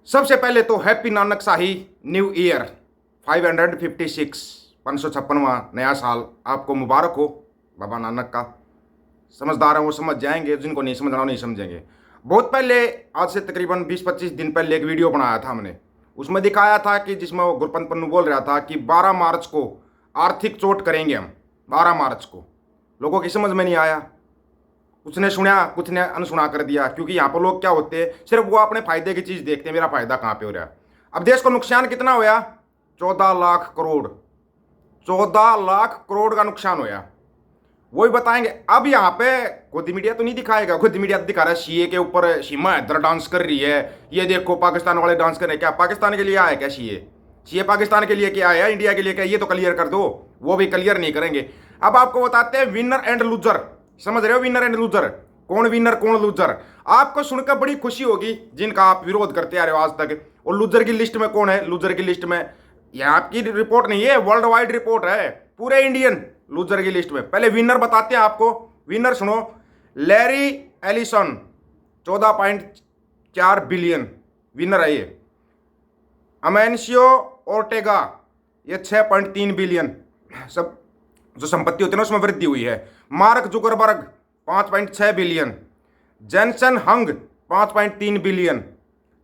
सबसे पहले तो हैप्पी नानक शाही न्यू ईयर 556 556वां नया साल आपको मुबारक हो। बाबा नानक का समझदार हैं वो समझ जाएंगे, जिनको नहीं समझना वो नहीं समझेंगे। बहुत पहले, आज से तकरीबन 20-25 दिन पहले एक वीडियो बनाया था हमने। उसमें दिखाया था कि जिसमें वो गुरपंत पन्नू बोल रहा था कि 12 मार्च को आर्थिक चोट करेंगे हम। 12 मार्च को लोगों की समझ में नहीं आया, कुछ ने सुना कुछ ने अनसुना कर दिया, क्योंकि यहाँ पर लोग क्या होते हैं, सिर्फ वो अपने फायदे की चीज़ देखते हैं, मेरा फायदा कहाँ पे हो रहा है। अब देश को नुकसान कितना होया? 14 लाख करोड़। 14 लाख करोड़ का नुकसान होया, वही बताएंगे। अब यहाँ पे खुद मीडिया तो नहीं दिखाएगा, खुद मीडिया तो दिखा रहा है सीए के ऊपर सीमा हैदर डांस कर रही है, ये देखो पाकिस्तान वाले डांस कर रहे हैं। क्या पाकिस्तान के लिए आया क्या सीए? सीए पाकिस्तान के लिए क्या आया, इंडिया के लिए क्या? ये तो क्लियर कर दो। वो भी क्लियर नहीं करेंगे। अब आपको बताते हैं विनर एंड लूजर। समझ रहे हो? विनर एंड लूजर, कौन विनर कौन लूजर। आपको सुनकर बड़ी खुशी होगी जिनका आप विरोध करते आ रहे हो आज तक। और लूजर की लिस्ट में कौन है? लूजर की लिस्ट में, यहाँ की रिपोर्ट नहीं है, वर्ल्ड वाइड रिपोर्ट है, पूरे इंडियन लूजर की लिस्ट में। पहले विनर बताते हैं आपको। विनर सुनो, लैरी एलिसन 14.4 बिलियन विनर है ये। अमेंशियो ओर्टेगा ये 6.3 बिलियन। सब जो संपत्ति होती है ना उसमें वृद्धि हुई है। Mark Zuckerberg 5.6 billion. जेनसन हंग 5.3 बिलियन।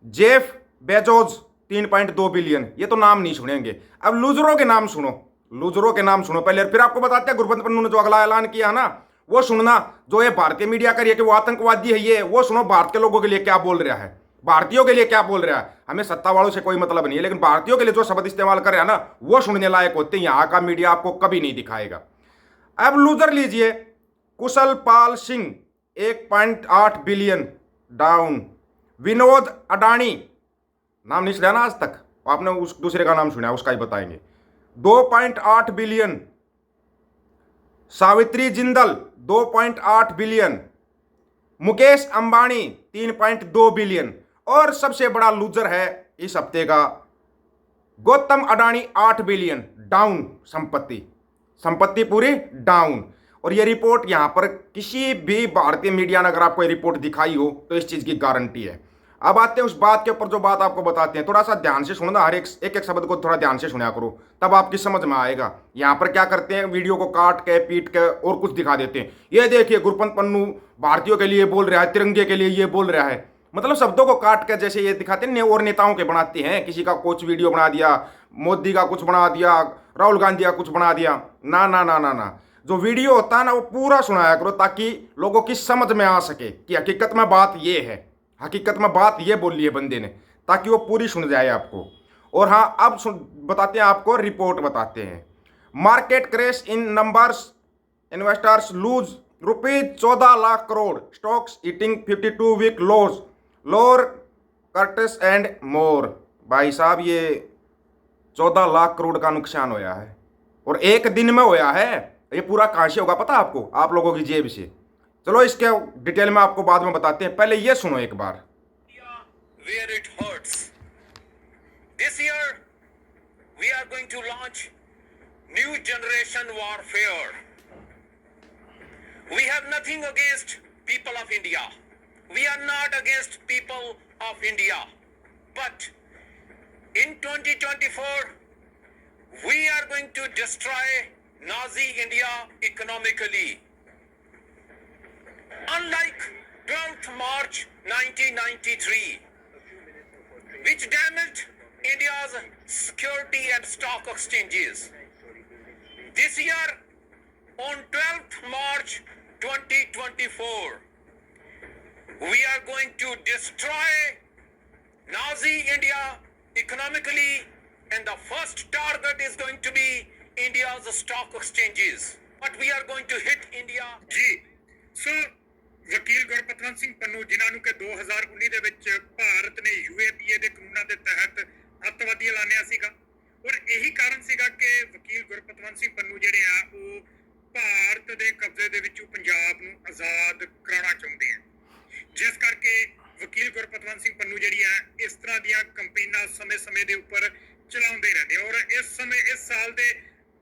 Jeff Bezos 3.2 billion. ये तो नाम नहीं सुनेंगे। अब लूजरों के नाम सुनो, लूजरों के नाम सुनो पहले, फिर आपको बताते हैं गुरबंत पन्नू ने जो अगला ऐलान किया है ना वो सुनना। जो ये भारतीय मीडिया कर रही है कि वो आतंकवादी है, ये वो सुनो भारत के लोगों के लिए क्या बोल रहा है, भारतीयों के लिए क्या बोल रहा है। हमें सत्ता वालों से कोई मतलब नहीं है, लेकिन भारतीयों के लिए जो शब्द इस्तेमाल कर रहा है ना वो सुनने लायक होते हैं। यहाँ का मीडिया आपको कभी नहीं दिखाएगा। अब लूजर लीजिए, कुशल पाल सिंह 1.8 बिलियन डाउन। विनोद अडानी, नाम नहीं सुना ना आज तक, आपने उस दूसरे का नाम सुना, उसका ही बताएंगे। 2.8 billion. Savitri Jindal 2.8 billion. Mukesh Ambani 3.2 billion. और सबसे बड़ा लूजर है इस हफ्ते का गौतम अडानी 8 बिलियन डाउन संपत्ति, संपत्ति पूरी डाउन। और ये रिपोर्ट यहां पर किसी भी भारतीय मीडिया ने अगर आपको ये रिपोर्ट दिखाई हो तो इस चीज की गारंटी है। अब आते हैं उस बात के ऊपर जो बात आपको बताते हैं, थोड़ा सा ध्यान से सुनना, हर एक शब्द को थोड़ा ध्यान से सुना करो, तब आपकी समझ में आएगा। यहाँ पर क्या करते हैं, वीडियो को काट के पीट के और कुछ दिखा देते हैं। ये देखिए गुरपंत पन्नू भारतीयों के लिए बोल रहा है, तिरंगे के लिए ये बोल रहा है, मतलब शब्दों को काट के जैसे ये दिखाते हैं और नेताओं के बनाते हैं। किसी का कुछ वीडियो बना दिया, मोदी का कुछ बना दिया, राहुल गांधी का कुछ बना दिया। ना ना ना ना ना, जो वीडियो होता है ना वो पूरा सुनाया करो ताकि लोगों की समझ में आ सके कि हकीकत में बात ये है, हकीकत में बात ये बोली है बंदे ने, ताकि वो पूरी सुन जाए आपको। और हाँ, अब बताते हैं आपको, रिपोर्ट बताते हैं। Market crash in numbers, investors lose rupees 14 lakh crore, stocks hitting 52 week lows, lower circuits and more. भाई साहब ये 14 लाख करोड़ का नुकसान होया है और एक दिन में होया है। ये पूरा कहां से होगा पता आपको? आप लोगों की जेब से। चलो इसके डिटेल में आपको बाद में बताते हैं, पहले ये सुनो एक बार। Where it hurts. This year we are going to launch new generation warfare. We have nothing against people of India. We are not against people of India. But in 2024 we are going to destroy Nazi India economically. Unlike 12th March 1993, which damaged India's security and stock exchanges, this year on 12th March 2024, we are going to destroy Nazi India economically, and the first target is going to be India's stock exchanges. But we are going to hit India. जी सो ਵਕੀਲ ਗੁਰਪਤਵੰਤ ਸਿੰਘ ਪੰਨੂ ਜਿਨ੍ਹਾਂ ਨੂੰ ਕਿ 2019 ਦੇ ਵਿੱਚ ਭਾਰਤ ਨੇ UAPA ਦੇ ਕਾਨੂੰਨਾਂ ਦੇ ਤਹਿਤ ਅੱਤਵਾਦੀ ਐਲਾਨਿਆ ਸੀਗਾ, ਔਰ ਇਹੀ ਕਾਰਨ ਸੀਗਾ ਕਿ ਵਕੀਲ ਗੁਰਪਤਵੰਤ ਸਿੰਘ ਪੰਨੂ ਜਿਹੜੇ ਆ ਉਹ ਭਾਰਤ ਦੇ ਕਬਜ਼ੇ ਦੇ ਵਿੱਚੋਂ ਪੰਜਾਬ ਨੂੰ ਆਜ਼ਾਦ ਕਰਾਉਣਾ ਚਾਹੁੰਦੇ ਆ, ਜਿਸ ਕਰਕੇ ਵਕੀਲ ਗੁਰਪਤਵੰਤ ਸਿੰਘ ਪੰਨੂ ਜਿਹੜੀ ਆ ਇਸ ਤਰ੍ਹਾਂ ਦੀਆਂ ਕੰਪੇਨਾਂ ਸਮੇਂ-ਸਮੇਂ ਦੇ ਉੱਪਰ ਚਲਾਉਂਦੇ ਰਹਿੰਦੇ, ਔਰ ਇਸ ਸਾਲ ਦੇ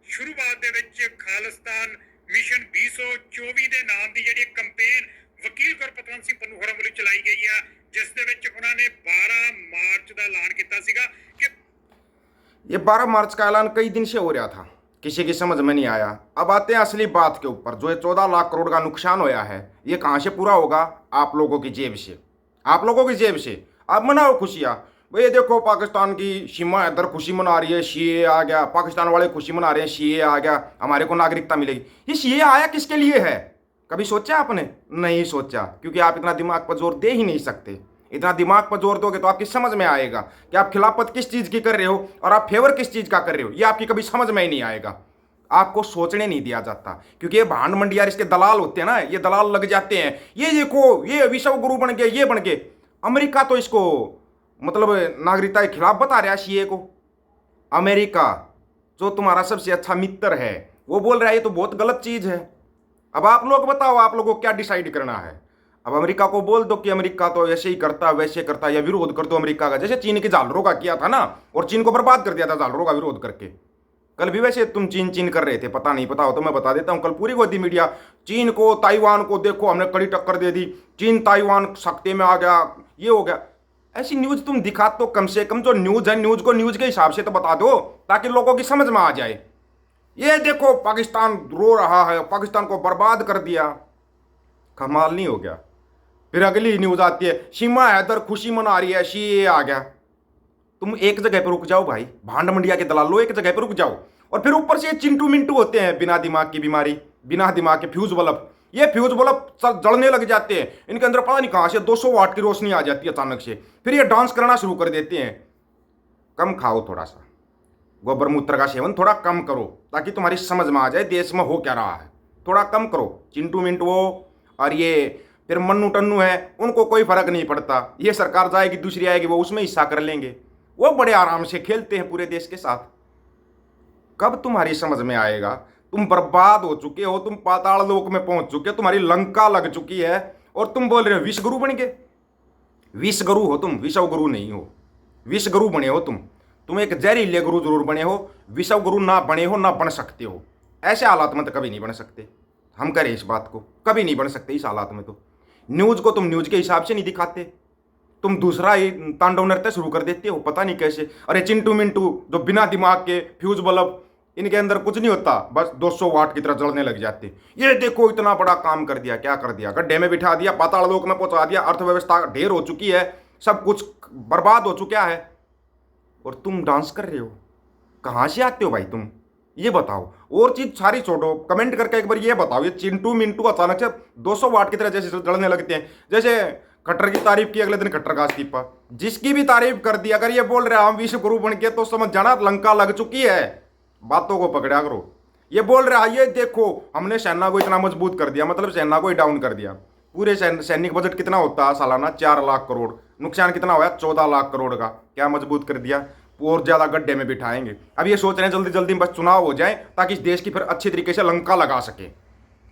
ਸ਼ੁਰੂਆਤ ਦੇ ਵਿੱਚ ਖਾਲਿਸਤਾਨ ਮਿਸ਼ਨ 2024 ਦੇ ਨਾਮ ਦੀ ਜਿਹੜੀ ਕੰਪੇਨ ਵਕੀਲ ਗੁਰਪਤਵੰਤ ਸਿੰਘ ਪੰਨੂ ਹੋਰਾਂ ਵੱਲੋਂ ਚਲਾਈ ਗਈ ਆ, ਜਿਸ ਦੇ ਵਿੱਚ ਉਹਨਾਂ ਨੇ 12 ਮਾਰਚ ਦਾ ਐਲਾਨ ਕੀਤਾ ਸੀਗਾ ਕਿ ये 12 मार्च का ऐलान कई दिन से हो रहा था, किसी की समझ में नहीं आया। अब आते हैं असली बात के ऊपर। जो ये 14 लाख करोड़ का नुकसान होया है, ये कहाँ से पूरा होगा? आप लोगों की जेब से, आप लोगों की जेब से। आप मनाओ खुशियाँ भाई, ये देखो पाकिस्तान की सीमा इधर खुशी मना रही है, सीए आ गया, पाकिस्तान वाले खुशी मना रहे हैं, सीए आ गया, हमारे को नागरिकता मिलेगी। ये सीए आया किसके लिए है? कभी सोचा आपने? नहीं सोचा, क्योंकि आप इतना दिमाग पर जोर दे ही नहीं सकते। इतना दिमाग पर जोर दोगे तो आपकी समझ में आएगा कि आप खिलाफत किस चीज़ की कर रहे हो और आप फेवर किस चीज़ का कर रहे हो। ये आपकी कभी समझ में ही नहीं आएगा, आपको सोचने नहीं दिया जाता। क्योंकि ये भांड मंडियार इसके दलाल होते हैं ना, ये दलाल लग जाते हैं। ये देखो, ये विश्व गुरु बन गए, ये बन गए। अमेरिका तो इसको मतलब नागरिकता के खिलाफ बता रहा है सीए को। अमेरिका जो तुम्हारा सबसे अच्छा मित्र है, वो बोल रहा है ये तो बहुत गलत चीज़ है। अब आप लोग बताओ, आप लोगों को क्या डिसाइड करना है? अब अमेरिका को बोल दो कि अमेरिका तो ऐसे ही करता वैसे करता, या विरोध कर दो अमेरिका का, जैसे चीन के झालरों का किया था ना, और चीन को बर्बाद कर दिया था झालरों का विरोध करके। कल भी वैसे तुम चीन कर रहे थे, पता नहीं पता हो तो मैं बता देता हूँ। कल पूरी गोदी मीडिया चीन को, ताइवान को, देखो हमने कड़ी टक्कर दे दी, चीन ताइवान सख्ते में आ गया, ये हो गया। ऐसी न्यूज़ तुम दिखा तो कम से कम जो न्यूज़ है, न्यूज़ को न्यूज़ के हिसाब से तो बता दो, ताकि लोगों की समझ में आ जाए। ये देखो पाकिस्तान रो रहा है, पाकिस्तान को बर्बाद कर दिया, कमाल नहीं हो गया? फिर अगली न्यूज़ आती है सीमा हैदर खुशी मना रही है, सीए आ गया। तुम एक जगह पर रुक जाओ भाई, भांड मंडिया के दलालो, एक जगह पर रुक जाओ। और फिर ऊपर से चिंटू मिंटू होते हैं, बिना दिमाग की बीमारी, बिना दिमाग के फ्यूज बल्ब। ये फ्यूज बल्ब जलने लग जाते हैं, इनके अंदर पता नहीं कहाँ से 200 वाट की रोशनी आ जाती है अचानक से। फिर ये डांस करना शुरू कर देते हैं। कम खाओ थोड़ा सा, गोबर मूत्र का सेवन थोड़ा कम करो, ताकि तुम्हारी समझ में आ जाए देश में हो क्या रहा है। थोड़ा कम करो। चिंटू मिंटू वो और ये फिर मन्नू टन्नू है, उनको कोई फर्क नहीं पड़ता। ये सरकार जाएगी, दूसरी आएगी, वो उसमें हिस्सा कर लेंगे। वो बड़े आराम से खेलते हैं पूरे देश के साथ। कब तुम्हारी समझ में आएगा? तुम बर्बाद हो चुके हो, तुम पाताल लोक में पहुंच चुके हो, तुम्हारी लंका लग चुकी है, और तुम बोल रहे हो विश्व गुरु बन गए। विश्व गुरु हो तुम, विश्व गुरु नहीं हो। विश्व गुरु बने हो तुम एक जहरीले गुरु जरूर बने हो, विश्व गुरु ना बने हो, ना बन सकते हो। ऐसे हालात में तो कभी नहीं बन सकते। हम करें इस बात को, कभी नहीं बन सकते इस हालात में। तो न्यूज़ को तुम न्यूज़ के हिसाब से नहीं दिखाते, तुम दूसरा ही तांडव नृत्य शुरू कर देते हो, पता नहीं कैसे। अरे चिंटू मिंटू जो बिना दिमाग के फ्यूज बल्ब, इनके अंदर कुछ नहीं होता, बस 200 वाट की तरह जलने लग जाते। ये देखो इतना बड़ा काम कर दिया, क्या कर दिया? गड्ढे में बिठा दिया, पाताल लोक में पहुंचा दिया, अर्थव्यवस्था ढेर हो चुकी है, सब कुछ बर्बाद हो चुका है, और तुम डांस कर रहे हो। कहाँ से आते हो भाई तुम? ये बताओ। और चीज सारी छोड़ो, कमेंट करके एक बार ये बताओ, ये चिंटू मिंटू अचानक से 200 वाट की तरह जैसे जलने लगते हैं। जैसे खट्टर की तारीफ की, अगले दिन खट्टर का इस्तीफा। जिसकी भी तारीफ कर दी, अगर ये बोल रहे हम विश्व गुरु बन के, तो समझ जाना लंका लग चुकी है। बातों को पकड़ा करो। ये बोल रहा है ये देखो हमने सेना को इतना मजबूत कर दिया, मतलब सेना को ही डाउन कर दिया। पूरे सैनिक बजट कितना होता है सालाना? 4 लाख करोड़। नुकसान कितना हुआ? 14 लाख करोड़ का। क्या मजबूत कर दिया? और ज्यादा गड्ढे में बिठाएंगे। अब ये सोच रहे हैं जल्दी जल्दी बस चुनाव हो जाए, ताकि इस देश की फिर अच्छी तरीके से लंका लगा सके।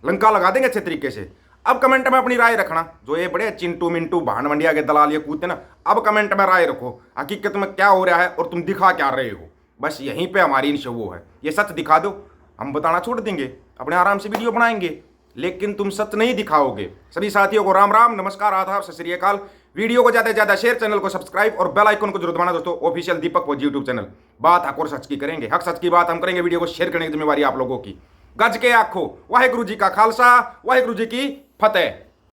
लंका लगा देंगे अच्छे तरीके से। अब कमेंट में अपनी राय रखना। जो ये बड़े चिंटू मिंटू भांड मंडिया के दलाल ये कूदते ना, अब कमेंट में राय रखो, हकीकत में क्या हो रहा है और तुम दिखा क्या रहे हो। बस यहीं पे हमारी इनसे वो है, ये सच दिखा दो, हम बताना छोड़ देंगे, अपने आराम से वीडियो बनाएंगे। लेकिन तुम सच नहीं दिखाओगे। सभी साथियों को राम राम, नमस्कार, आदाब, सत श्री अकाल। वीडियो को ज़्यादा से ज़्यादा शेयर, चैनल को सब्सक्राइब और बेल आइकन को जरूर दबाना दोस्तों। ऑफिशियल दीपक फौजी यूट्यूब चैनल। बात हक और सच की करेंगे, हक सच की बात हम करेंगे। वीडियो को शेयर करने की जिम्मेवारी आप लोगों की। गज के आखो, वाहेगुरु जी का खालसा, वाहेगुरु जी की फतेह।